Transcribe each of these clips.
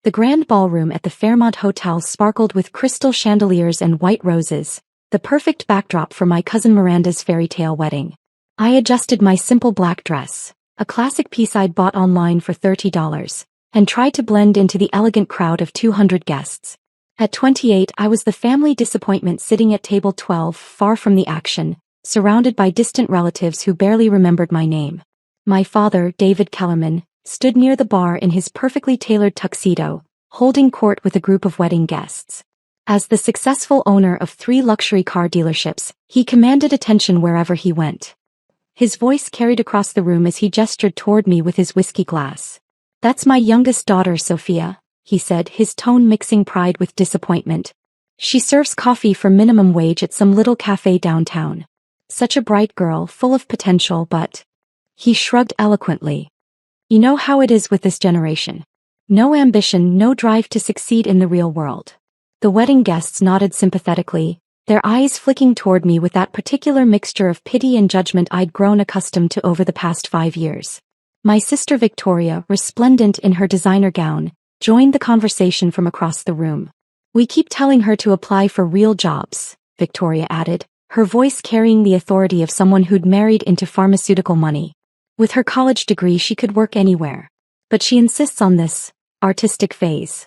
The grand ballroom at the Fairmont Hotel sparkled with crystal chandeliers and white roses, the perfect backdrop for my cousin Miranda's fairy tale wedding. I adjusted my simple black dress, a classic piece I'd bought online for $30, and tried to blend into the elegant crowd of 200 guests. At 28, I was the family disappointment sitting at table 12, far from the action, surrounded by distant relatives who barely remembered my name. My father, David Kellerman, stood near the bar in his perfectly tailored tuxedo, holding court with a group of wedding guests. As the successful owner of 3 luxury car dealerships, he commanded attention wherever he went. His voice carried across the room as he gestured toward me with his whiskey glass. "That's my youngest daughter, Sophia," he said, his tone mixing pride with disappointment. "She serves coffee for minimum wage at some little cafe downtown. Such a bright girl, full of potential, but..." He shrugged eloquently. "You know how it is with this generation. No ambition, no drive to succeed in the real world." The wedding guests nodded sympathetically, their eyes flicking toward me with that particular mixture of pity and judgment I'd grown accustomed to over the past 5 years. My sister Victoria, resplendent in her designer gown, joined the conversation from across the room. "We keep telling her to apply for real jobs," Victoria added, her voice carrying the authority of someone who'd married into pharmaceutical money. "With her college degree she could work anywhere. But she insists on this artistic phase."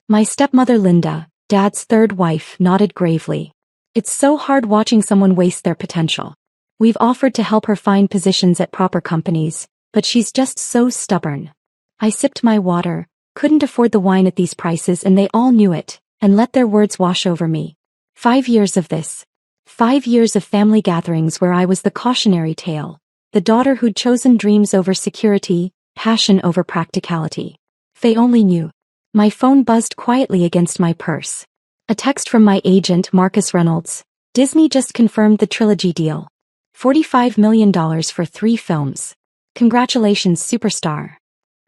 My stepmother Linda, Dad's third wife, nodded gravely. "It's so hard watching someone waste their potential. We've offered to help her find positions at proper companies, but she's just so stubborn." I sipped my water, couldn't afford the wine at these prices, and they all knew it, and let their words wash over me. 5 years of this. 5 years of family gatherings where I was the cautionary tale, the daughter who'd chosen dreams over security, passion over practicality. They only knew. My phone buzzed quietly against my purse. A text from my agent, Marcus Reynolds. "Disney just confirmed the trilogy deal. $45 million for 3 films. Congratulations, superstar."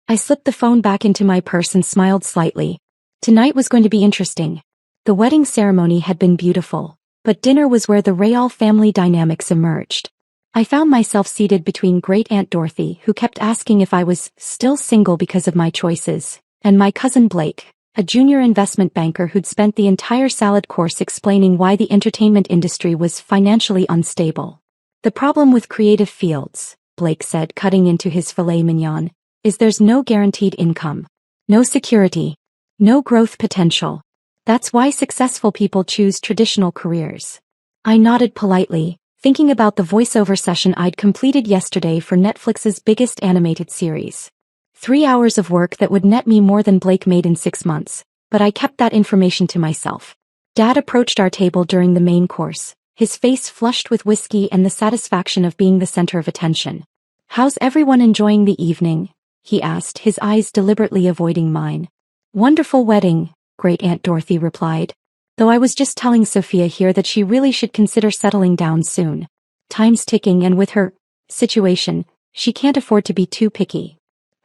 I slipped the phone back into my purse and smiled slightly. Tonight was going to be interesting. The wedding ceremony had been beautiful, but dinner was where the Rayall family dynamics emerged. I found myself seated between Great-Aunt Dorothy, who kept asking if I was still single because of my choices, and my cousin Blake, a junior investment banker who'd spent the entire salad course explaining why the entertainment industry was financially unstable. "The problem with creative fields," Blake said, cutting into his filet mignon, "is there's no guaranteed income. No security. No growth potential. That's why successful people choose traditional careers." I nodded politely, thinking about the voiceover session I'd completed yesterday for Netflix's biggest animated series. 3 hours of work that would net me more than Blake made in 6 months, but I kept that information to myself. Dad approached our table during the main course, his face flushed with whiskey and the satisfaction of being the center of attention. "How's everyone enjoying the evening?" he asked, his eyes deliberately avoiding mine. "Wonderful wedding," Great-Aunt Dorothy replied. "Though I was just telling Sophia here that she really should consider settling down soon. Time's ticking, and with her situation, she can't afford to be too picky."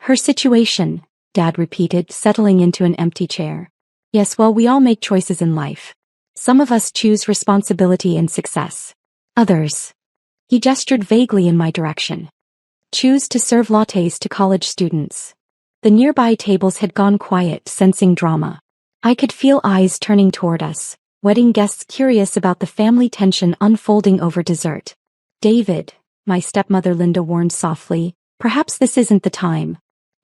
"Her situation," Dad repeated, settling into an empty chair. "Yes, well, we all make choices in life. Some of us choose responsibility and success. Others," he gestured vaguely in my direction, "choose to serve lattes to college students." The nearby tables had gone quiet, sensing drama. I could feel eyes turning toward us, wedding guests curious about the family tension unfolding over dessert. "David," my stepmother Linda warned softly, "perhaps this isn't the time."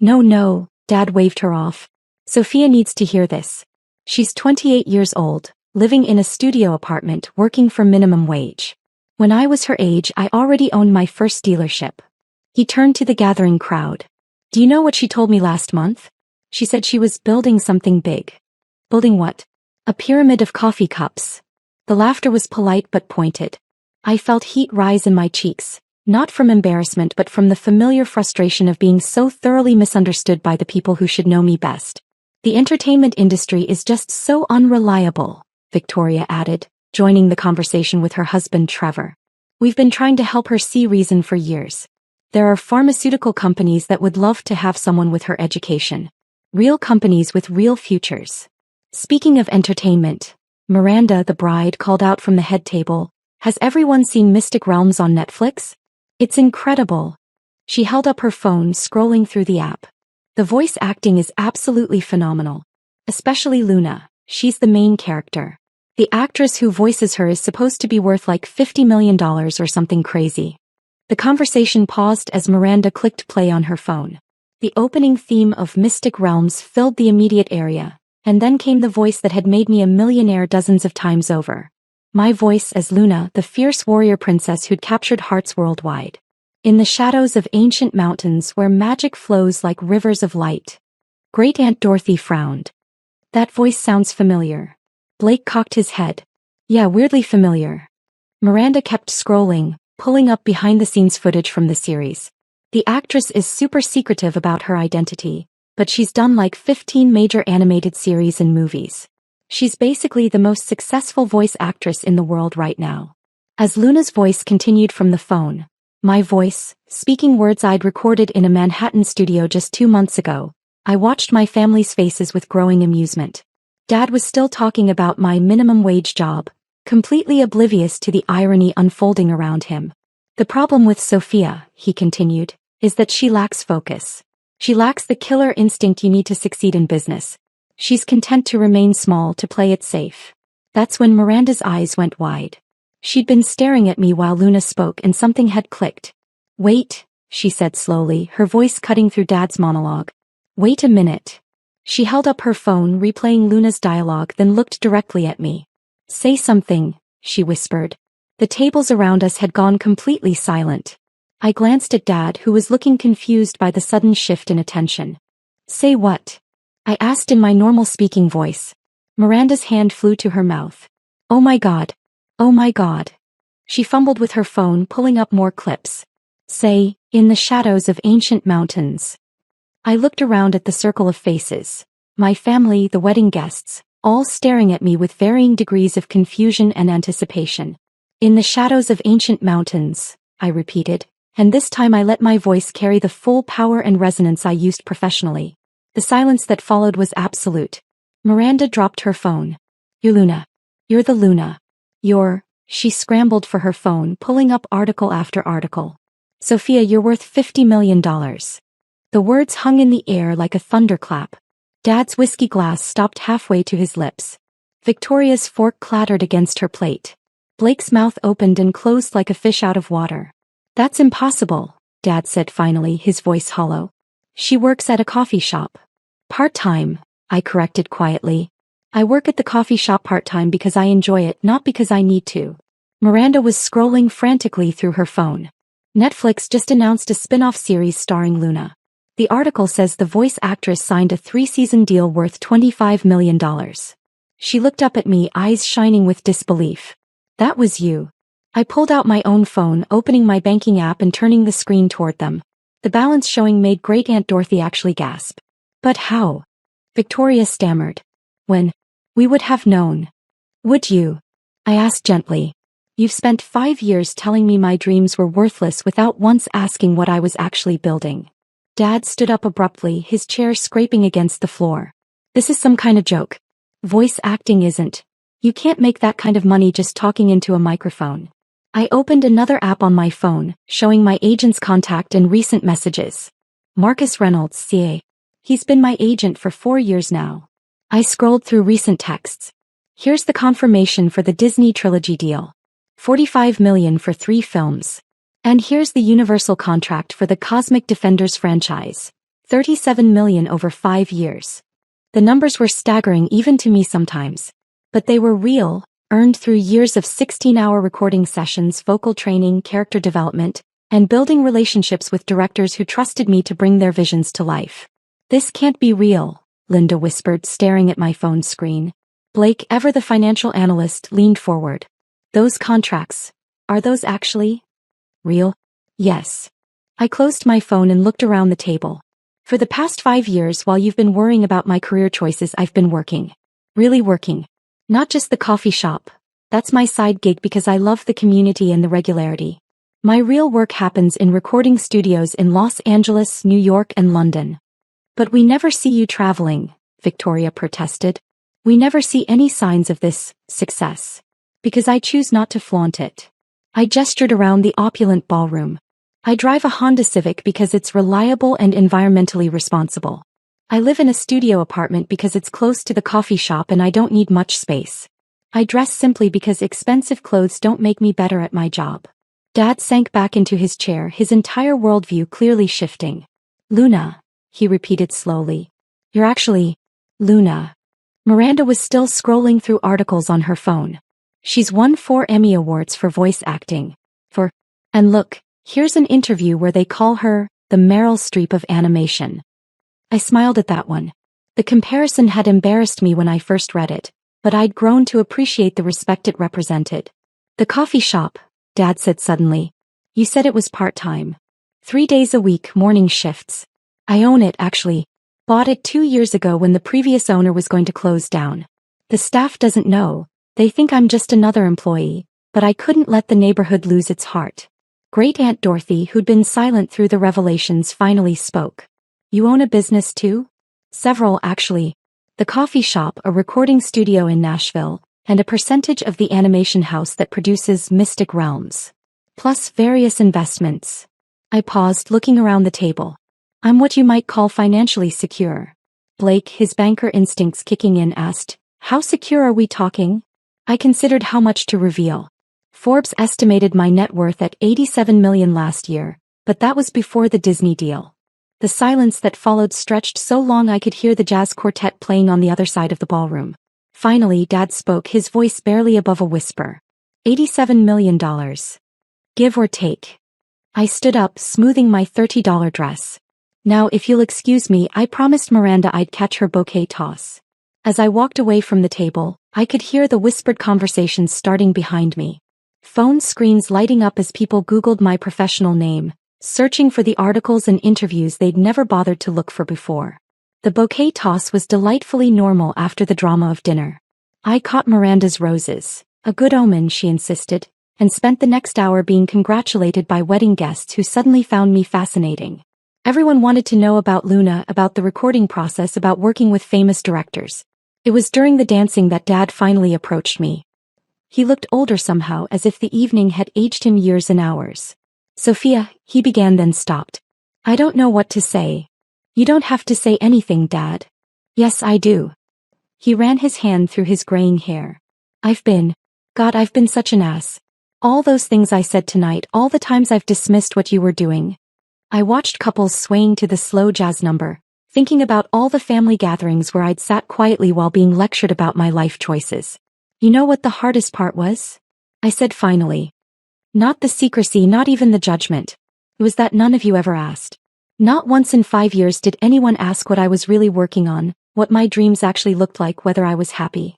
No, Dad waved her off. "Sophia needs to hear this. She's 28 years old, living in a studio apartment, working for minimum wage. When I was her age, I already owned my first dealership." He turned to the gathering crowd. "Do you know what she told me last month? She said she was building something big." "Building what?" "A pyramid of coffee cups." The laughter was polite but pointed. I felt heat rise in my cheeks, not from embarrassment but from the familiar frustration of being so thoroughly misunderstood by the people who should know me best. "The entertainment industry is just so unreliable," Victoria added, joining the conversation with her husband Trevor. "We've been trying to help her see reason for years. There are pharmaceutical companies that would love to have someone with her education. Real companies with real futures." Speaking of entertainment, Miranda, the bride, called out from the head table, "Has everyone seen Mystic Realms on Netflix? It's incredible." She held up her phone, scrolling through the app. "The voice acting is absolutely phenomenal. Especially Luna, she's the main character. The actress who voices her is supposed to be worth like $50 million or something crazy. The conversation paused as Miranda clicked play on her phone. The opening theme of Mystic Realms filled the immediate area, and then came the voice that had made me a millionaire dozens of times over. My voice as Luna, the fierce warrior princess who'd captured hearts worldwide. In the shadows of ancient mountains where magic flows like rivers of light. Great Aunt Dorothy frowned. That voice sounds familiar. Blake cocked his head. Yeah, weirdly familiar. Miranda kept scrolling, pulling up behind-the-scenes footage from the series. The actress is super secretive about her identity, but she's done like 15 major animated series and movies. She's basically the most successful voice actress in the world right now. As Luna's voice continued from the phone, my voice, speaking words I'd recorded in a Manhattan studio just 2 months ago, I watched my family's faces with growing amusement. Dad was still talking about my minimum wage job, completely oblivious to the irony unfolding around him. The problem with Sophia, he continued, is that she lacks focus. She lacks the killer instinct you need to succeed in business. She's content to remain small to play it safe. That's when Miranda's eyes went wide. She'd been staring at me while Luna spoke and something had clicked. Wait, she said slowly, her voice cutting through Dad's monologue. Wait a minute. She held up her phone, replaying Luna's dialogue, then looked directly at me. Say something, she whispered. The tables around us had gone completely silent. I glanced at Dad, who was looking confused by the sudden shift in attention. Say what? I asked in my normal speaking voice. Miranda's hand flew to her mouth. Oh my God. Oh my God. She fumbled with her phone, pulling up more clips. Say, in the shadows of ancient mountains. I looked around at the circle of faces. My family, the wedding guests, all staring at me with varying degrees of confusion and anticipation. In the shadows of ancient mountains, I repeated, and this time I let my voice carry the full power and resonance I used professionally. The silence that followed was absolute. Miranda dropped her phone. You're Luna. You're the Luna. She scrambled for her phone, pulling up article after article. Sophia, you're worth $50 million. The words hung in the air like a thunderclap. Dad's whiskey glass stopped halfway to his lips. Victoria's fork clattered against her plate. Blake's mouth opened and closed like a fish out of water. That's impossible, Dad said finally, his voice hollow. She works at a coffee shop. Part-time, I corrected quietly. I work at the coffee shop part-time because I enjoy it, not because I need to. Miranda was scrolling frantically through her phone. Netflix just announced a spin-off series starring Luna. The article says the voice actress signed a 3-season deal worth $25 million. She looked up at me, eyes shining with disbelief. That was you. I pulled out my own phone, opening my banking app and turning the screen toward them. The balance showing made Great Aunt Dorothy actually gasp. But how? Victoria stammered. When? We would have known. Would you? I asked gently. You've spent 5 years telling me my dreams were worthless without once asking what I was actually building. Dad stood up abruptly, his chair scraping against the floor. This is some kind of joke. Voice acting isn't. You can't make that kind of money just talking into a microphone. I opened another app on my phone, showing my agent's contact and recent messages. Marcus Reynolds, CA. He's been my agent for 4 years now. I scrolled through recent texts. Here's the confirmation for the Disney trilogy deal. $45 million for 3 films. And here's the Universal contract for the Cosmic Defenders franchise. $37 million over 5 years. The numbers were staggering even to me sometimes. But they were real, earned through years of 16-hour recording sessions, vocal training, character development, and building relationships with directors who trusted me to bring their visions to life. This can't be real, Linda whispered, staring at my phone screen. Blake, ever the financial analyst, leaned forward. Those contracts, are those actually real? Yes. I closed my phone and looked around the table. For the past 5 years, while you've been worrying about my career choices, I've been working. Really working. Not just the coffee shop. That's my side gig because I love the community and the regularity. My real work happens in recording studios in Los Angeles, New York, and London. But we never see you traveling, Victoria protested. We never see any signs of this success. Because I choose not to flaunt it. I gestured around the opulent ballroom. I drive a Honda Civic because it's reliable and environmentally responsible. I live in a studio apartment because it's close to the coffee shop and I don't need much space. I dress simply because expensive clothes don't make me better at my job. Dad sank back into his chair, his entire worldview clearly shifting. Luna, he repeated slowly. You're actually Luna. Miranda was still scrolling through articles on her phone. She's won 4 Emmy Awards for voice acting. And look, here's an interview where they call her the Meryl Streep of animation. I smiled at that one. The comparison had embarrassed me when I first read it, but I'd grown to appreciate the respect it represented. The coffee shop, Dad said suddenly. You said it was part-time. 3 days a week, morning shifts. I own it, actually. Bought it 2 years ago when the previous owner was going to close down. The staff doesn't know. They think I'm just another employee, but I couldn't let the neighborhood lose its heart. Great Aunt Dorothy, who'd been silent through the revelations, finally spoke. You own a business too? Several, actually. The coffee shop, a recording studio in Nashville, and a percentage of the animation house that produces Mystic Realms. Plus various investments. I paused, looking around the table. I'm what you might call financially secure. Blake, his banker instincts kicking in, asked, How secure are we talking? I considered how much to reveal. Forbes estimated my net worth at $87 million last year, but that was before the Disney deal. The silence that followed stretched so long I could hear the jazz quartet playing on the other side of the ballroom. Finally, Dad spoke, his voice barely above a whisper. $87 million. Give or take. I stood up, smoothing my $30 dress. Now, if you'll excuse me, I promised Miranda I'd catch her bouquet toss. As I walked away from the table, I could hear the whispered conversations starting behind me. Phone screens lighting up as people Googled my professional name, searching for the articles and interviews they'd never bothered to look for before. The bouquet toss was delightfully normal after the drama of dinner. I caught Miranda's roses, a good omen, she insisted, and spent the next hour being congratulated by wedding guests who suddenly found me fascinating. Everyone wanted to know about Luna, about the recording process, about working with famous directors. It was during the dancing that Dad finally approached me. He looked older somehow, as if the evening had aged him years and hours. Sophia, he began, then stopped. I don't know what to say. You don't have to say anything, Dad. Yes, I do. He ran his hand through his graying hair. I've been such an ass. All those things I said tonight, all the times I've dismissed what you were doing. I watched couples swaying to the slow jazz number, thinking about all the family gatherings where I'd sat quietly while being lectured about my life choices. You know what the hardest part was? I said finally. Not the secrecy, not even the judgment. It was that none of you ever asked. Not once in 5 years did anyone ask what I was really working on, what my dreams actually looked like, whether I was happy.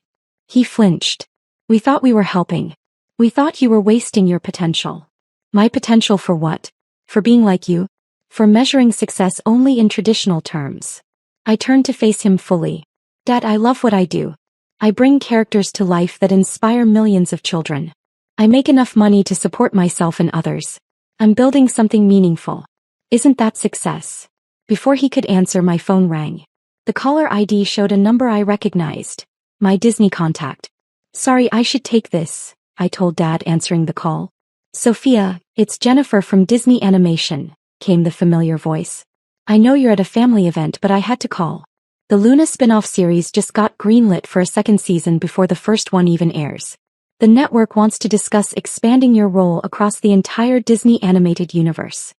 He flinched. We thought we were helping. We thought you were wasting your potential. My potential for what? For being like you? For measuring success only in traditional terms. I turned to face him fully. Dad, I love what I do. I bring characters to life that inspire millions of children. I make enough money to support myself and others. I'm building something meaningful. Isn't that success? Before he could answer, my phone rang. The caller ID showed a number I recognized. My Disney contact. Sorry, I should take this, I told Dad, answering the call. Sophia, it's Jennifer from Disney Animation, came the familiar voice. I know you're at a family event, but I had to call. The Luna spin-off series just got greenlit for a second season before the first one even airs. The network wants to discuss expanding your role across the entire Disney animated universe.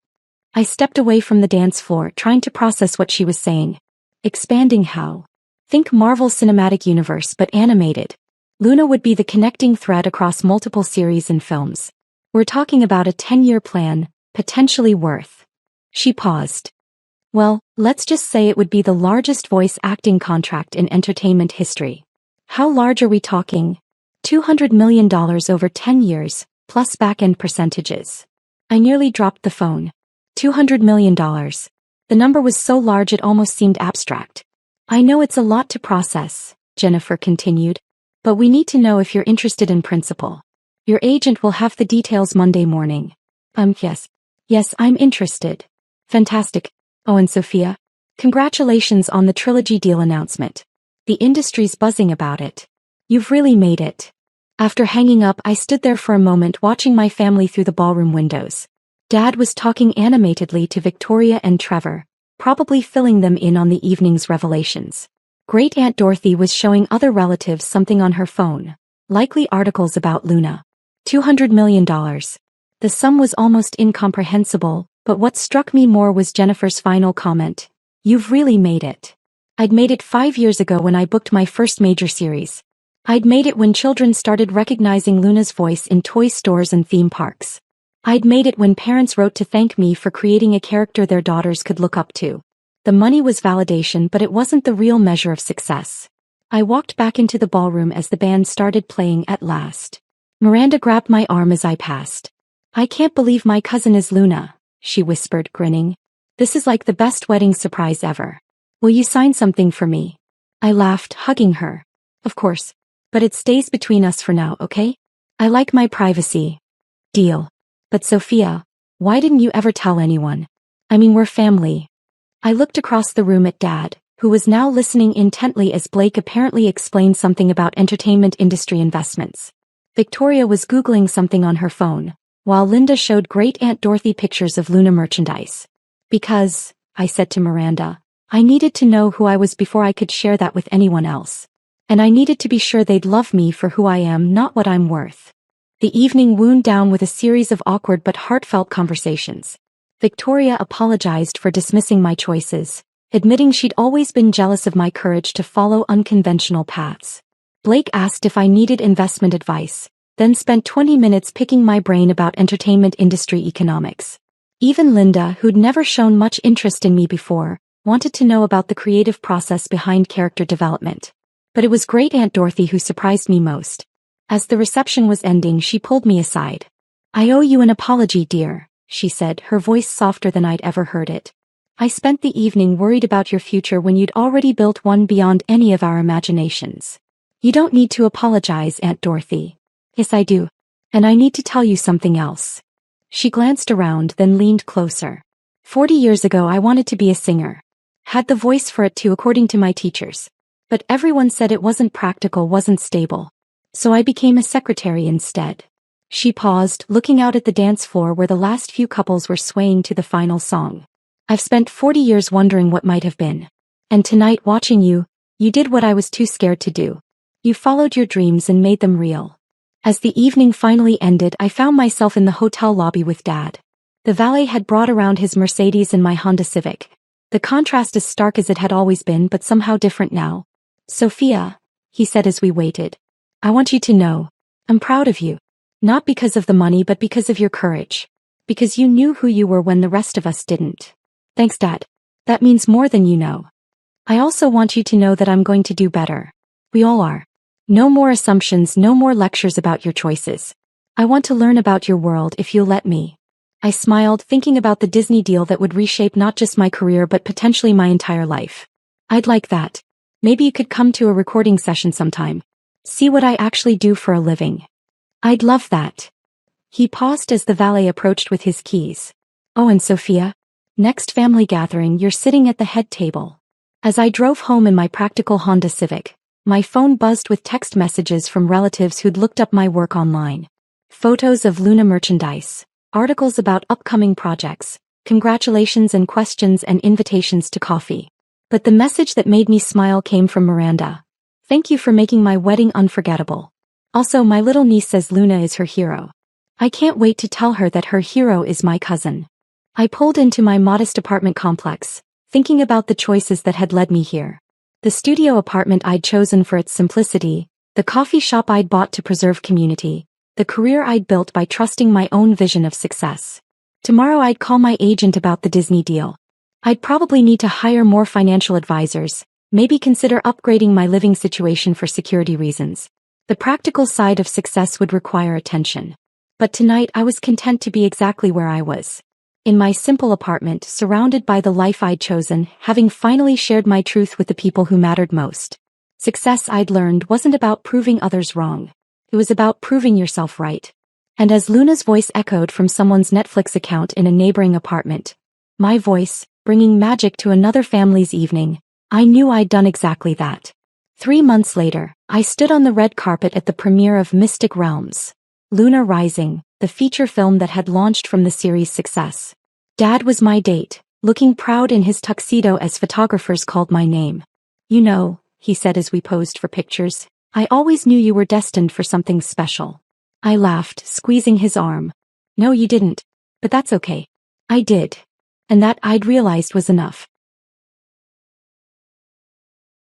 I stepped away from the dance floor, trying to process what she was saying. Expanding how? Think Marvel Cinematic Universe, but animated. Luna would be the connecting thread across multiple series and films. We're talking about a 10-year plan, potentially worth. She paused. Well, let's just say it would be the largest voice acting contract in entertainment history. How large are we talking? $200 million over 10 years, plus back-end percentages. I nearly dropped the phone. $200 million. The number was so large it almost seemed abstract. I know it's a lot to process, Jennifer continued, but we need to know if you're interested in principle. Your agent will have the details Monday morning. Yes, I'm interested. Fantastic. Oh, and Sophia, congratulations on the trilogy deal announcement. The industry's buzzing about it. You've really made it. After hanging up, I stood there for a moment watching my family through the ballroom windows. Dad was talking animatedly to Victoria and Trevor, probably filling them in on the evening's revelations. Great Aunt Dorothy was showing other relatives something on her phone, likely articles about Luna. $200 million. The sum was almost incomprehensible, but what struck me more was Jennifer's final comment. "You've really made it." I'd made it 5 years ago when I booked my first major series. I'd made it when children started recognizing Luna's voice in toy stores and theme parks. I'd made it when parents wrote to thank me for creating a character their daughters could look up to. The money was validation, but it wasn't the real measure of success. I walked back into the ballroom as the band started playing at last. Miranda grabbed my arm as I passed. "I can't believe my cousin is Luna," she whispered, grinning. "This is like the best wedding surprise ever. Will you sign something for me?" I laughed, hugging her. "Of course. But it stays between us for now, okay? I like my privacy." "Deal. But Sophia, why didn't you ever tell anyone? I mean, we're family." I looked across the room at Dad, who was now listening intently as Blake apparently explained something about entertainment industry investments. Victoria was Googling something on her phone, while Linda showed Great Aunt Dorothy pictures of Luna merchandise. "Because," I said to Miranda, "I needed to know who I was before I could share that with anyone else. And I needed to be sure they'd love me for who I am, not what I'm worth." The evening wound down with a series of awkward but heartfelt conversations. Victoria apologized for dismissing my choices, admitting she'd always been jealous of my courage to follow unconventional paths. Blake asked if I needed investment advice, then spent 20 minutes picking my brain about entertainment industry economics. Even Linda, who'd never shown much interest in me before, wanted to know about the creative process behind character development. But it was Great Aunt Dorothy who surprised me most. As the reception was ending, she pulled me aside. "I owe you an apology, dear," she said, her voice softer than I'd ever heard it. "I spent the evening worried about your future when you'd already built one beyond any of our imaginations." "You don't need to apologize, Aunt Dorothy." "Yes, I do. And I need to tell you something else." She glanced around, then leaned closer. 40 years ago I wanted to be a singer. Had the voice for it too, according to my teachers. But everyone said it wasn't practical, wasn't stable. So I became a secretary instead. She paused, looking out at the dance floor where the last few couples were swaying to the final song. "I've spent 40 years wondering what might have been. And tonight, watching you, you did what I was too scared to do. You followed your dreams and made them real." As the evening finally ended, I found myself in the hotel lobby with Dad. The valet had brought around his Mercedes and my Honda Civic. The contrast as stark as it had always been, but somehow different now. "Sophia," he said as we waited, "I want you to know, I'm proud of you. Not because of the money, but because of your courage. Because you knew who you were when the rest of us didn't." "Thanks, Dad. That means more than you know. I also want you to know that I'm going to do better. We all are. No more assumptions, no more lectures about your choices. I want to learn about your world if you'll let me." I smiled, thinking about the Disney deal that would reshape not just my career but potentially my entire life. "I'd like that. Maybe you could come to a recording session sometime. See what I actually do for a living." "I'd love that." He paused as the valet approached with his keys. "Oh, and Sophia, next family gathering you're sitting at the head table." As I drove home in my practical Honda Civic, my phone buzzed with text messages from relatives who'd looked up my work online. Photos of Luna merchandise, articles about upcoming projects, congratulations and questions and invitations to coffee. But the message that made me smile came from Miranda. "Thank you for making my wedding unforgettable. Also, my little niece says Luna is her hero. I can't wait to tell her that her hero is my cousin." I pulled into my modest apartment complex, thinking about the choices that had led me here. The studio apartment I'd chosen for its simplicity, the coffee shop I'd bought to preserve community, the career I'd built by trusting my own vision of success. Tomorrow I'd call my agent about the Disney deal. I'd probably need to hire more financial advisors, maybe consider upgrading my living situation for security reasons. The practical side of success would require attention. But tonight I was content to be exactly where I was. In my simple apartment, surrounded by the life I'd chosen, having finally shared my truth with the people who mattered most. Success, I'd learned, wasn't about proving others wrong. It was about proving yourself right. And as Luna's voice echoed from someone's Netflix account in a neighboring apartment, my voice, bringing magic to another family's evening, I knew I'd done exactly that. 3 months later, I stood on the red carpet at the premiere of Mystic Realms, Luna Rising, the feature film that had launched from the series' success. Dad was my date, looking proud in his tuxedo as photographers called my name. "You know," he said as we posed for pictures, "I always knew you were destined for something special." I laughed, squeezing his arm. "No, you didn't. But that's okay. I did. And that I'd realized was enough."